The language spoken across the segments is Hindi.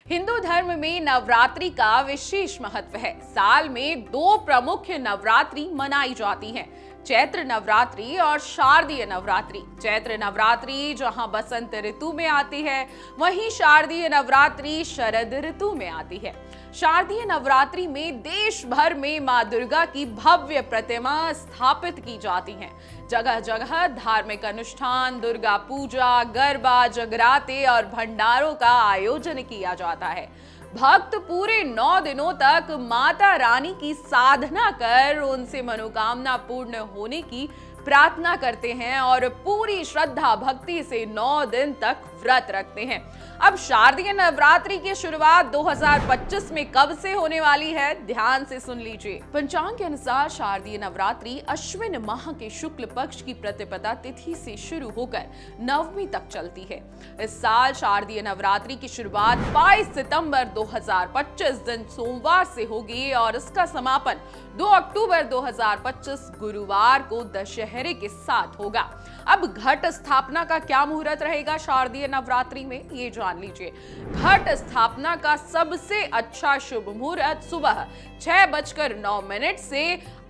हिंदू धर्म में नवरात्रि का विशेष महत्व है। साल में दो प्रमुख नवरात्रि मनाई जाती हैं, चैत्र नवरात्रि और शारदीय नवरात्रि। चैत्र नवरात्रि जहां बसंत ऋतु में आती है, वहीं शारदीय नवरात्रि शरद ऋतु में आती है। शारदीय नवरात्रि में देश भर में मां दुर्गा की भव्य प्रतिमा स्थापित की जाती हैं। जगह जगह धार्मिक अनुष्ठान, दुर्गा पूजा, गरबा, जगराते और भंडारों का आयोजन किया जाता है। भक्त पूरे 9 दिनों तक माता रानी की साधना कर उनसे मनोकामना पूर्ण होने की प्रार्थना करते हैं और पूरी श्रद्धा भक्ति से 9 दिन तक व्रत रखते हैं। अब शारदीय नवरात्रि की शुरुआत 2025 में कब से होने वाली है, ध्यान से सुन लीजिए। पंचांग के अनुसार शारदीय नवरात्रि अश्विन माह के शुक्ल पक्ष की प्रतिपदा तिथि से शुरू होकर नवमी तक चलती है। इस साल शारदीय नवरात्रि की शुरुआत 22 सितंबर 2025 दिन सोमवार से होगी और इसका समापन 2 अक्टूबर 2025 गुरुवार को दशहरे के साथ होगा। अब घट स्थापना का क्या मुहूर्त रहेगा शारदीय नवरात्रि में, ये जान लीजिए। घट स्थापना का सबसे अच्छा शुभ मुहूर्त सुबह 6:09 से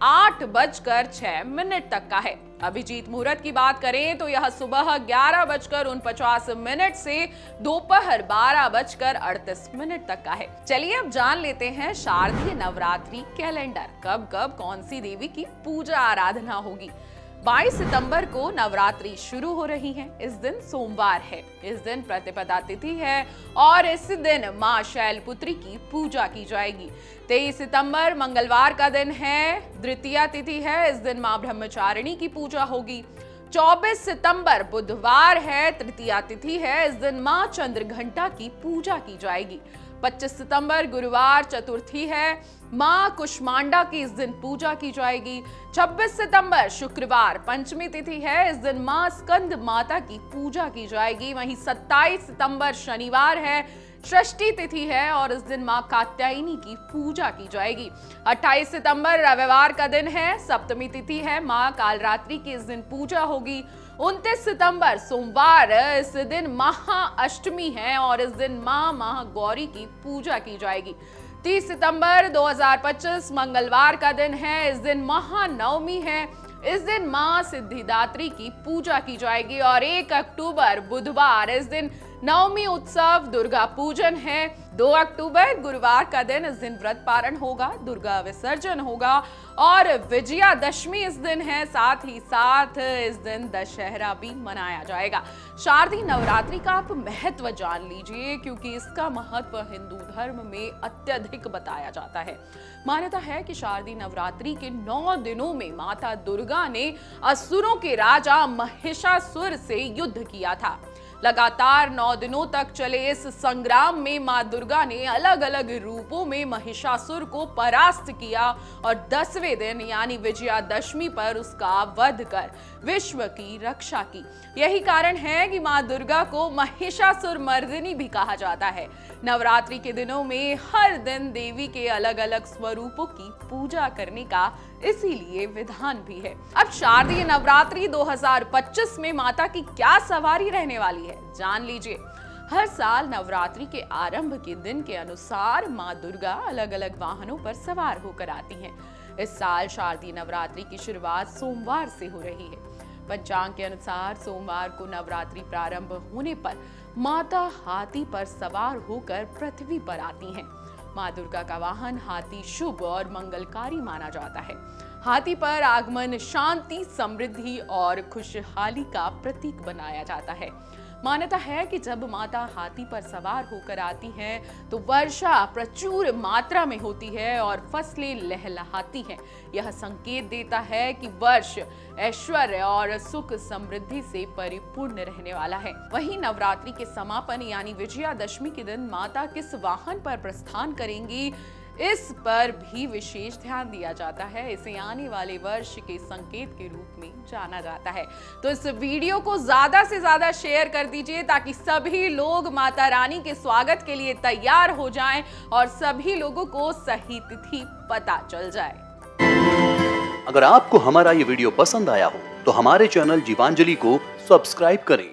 8:06 तक का है। अभिजीत मुहूर्त की बात करें तो यह सुबह 11:49 से दोपहर 12:38 तक का है। चलिए अब जान लेते हैं शारदीय नवरात्रि कैलेंडर, कब कब कौन सी देवी की पूजा आराधना होगी। 22 सितंबर को नवरात्रि शुरू हो रही है। इस दिन सोमवार है, इस दिन प्रतिपदा तिथि है और इस दिन मां शैलपुत्री की पूजा की जाएगी। 23 सितंबर मंगलवार का दिन है, द्वितीया तिथि है, इस दिन मां ब्रह्मचारिणी की पूजा होगी। 24 सितंबर बुधवार है, तृतीया तिथि है, इस दिन मां चंद्रघंटा की पूजा की जाएगी। 25 सितंबर गुरुवार चतुर्थी है, मां कुष्मांडा की इस दिन पूजा की जाएगी। 26 सितंबर शुक्रवार पंचमी तिथि है, इस दिन मां स्कंद माता की पूजा की जाएगी। वहीं 27 सितंबर शनिवार है, षष्ठी तिथि है और इस दिन मां कात्यायनी की पूजा की जाएगी। 28 सितंबर रविवार का दिन है, सप्तमी तिथि है, मां कालरात्रि की इस दिन पूजा होगी। 29 सितंबर सोमवार, इस दिन महाअष्टमी है और इस दिन मां महागौरी की पूजा की जाएगी। 30 सितंबर 2025 मंगलवार का दिन है, इस दिन महानवमी है, इस दिन मां सिद्धिदात्री की पूजा की जाएगी। और 1 अक्टूबर बुधवार, इस दिन नवमी उत्सव दुर्गा पूजन है। 2 अक्टूबर गुरुवार का दिन, इस दिन व्रत पारण होगा, दुर्गा विसर्जन होगा और विजयादशमी इस दिन है। साथ ही साथ इस दिन दशहरा भी मनाया जाएगा। शारदीय नवरात्रि का आप महत्व जान लीजिए, क्योंकि इसका महत्व हिंदू धर्म में अत्यधिक बताया जाता है। मान्यता है कि शारदीय नवरात्रि के 9 दिनों में माता दुर्गा ने असुरों के राजा महिषासुर से युद्ध किया था। लगातार 9 दिनों तक चले इस संग्राम में मां दुर्गा ने अलग अलग रूपों में महिषासुर को परास्त किया और 10वें दिन यानी विजयादशमी पर उसका वध कर विश्व की रक्षा की। यही कारण है कि मां दुर्गा को महिषासुर मर्दिनी भी कहा जाता है। नवरात्रि के दिनों में हर दिन देवी के अलग अलग स्वरूपों की पूजा करने का इसीलिए विधान भी है। अब शारदीय नवरात्रि 2025 में माता की क्या सवारी रहने वाली है, जान लीजिए। हर साल नवरात्रि के आरंभ के दिन के अनुसार मां दुर्गा अलग अलग वाहनों पर सवार होकर आती हैं। इस साल शारदीय नवरात्रि की शुरुआत सोमवार से हो रही है। पंचांग के अनुसार सोमवार को नवरात्रि प्रारंभ होने पर माता हाथी पर सवार होकर पृथ्वी पर आती हैं। मां दुर्गा का वाहन हाथी शुभ और मंगलकारी माना जाता है। हाथी पर आगमन शांति, समृद्धि और खुशहाली का प्रतीक बनाया जाता है। मान्यता है कि जब माता हाथी पर सवार होकर आती हैं तो वर्षा प्रचुर मात्रा में होती है और फसलें लहलहाती हैं। यह संकेत देता है कि वर्ष ऐश्वर्य और सुख समृद्धि से परिपूर्ण रहने वाला है। वहीं नवरात्रि के समापन यानी विजयादशमी के दिन माता किस वाहन पर प्रस्थान करेंगी, इस पर भी विशेष ध्यान दिया जाता है। इसे आने वाले वर्ष के संकेत के रूप में जाना जाता है। तो इस वीडियो को ज्यादा से ज्यादा शेयर कर दीजिए ताकि सभी लोग माता रानी के स्वागत के लिए तैयार हो जाएं और सभी लोगों को सही तिथि पता चल जाए। अगर आपको हमारा ये वीडियो पसंद आया हो तो हमारे चैनल जीवांजलि को सब्सक्राइब करें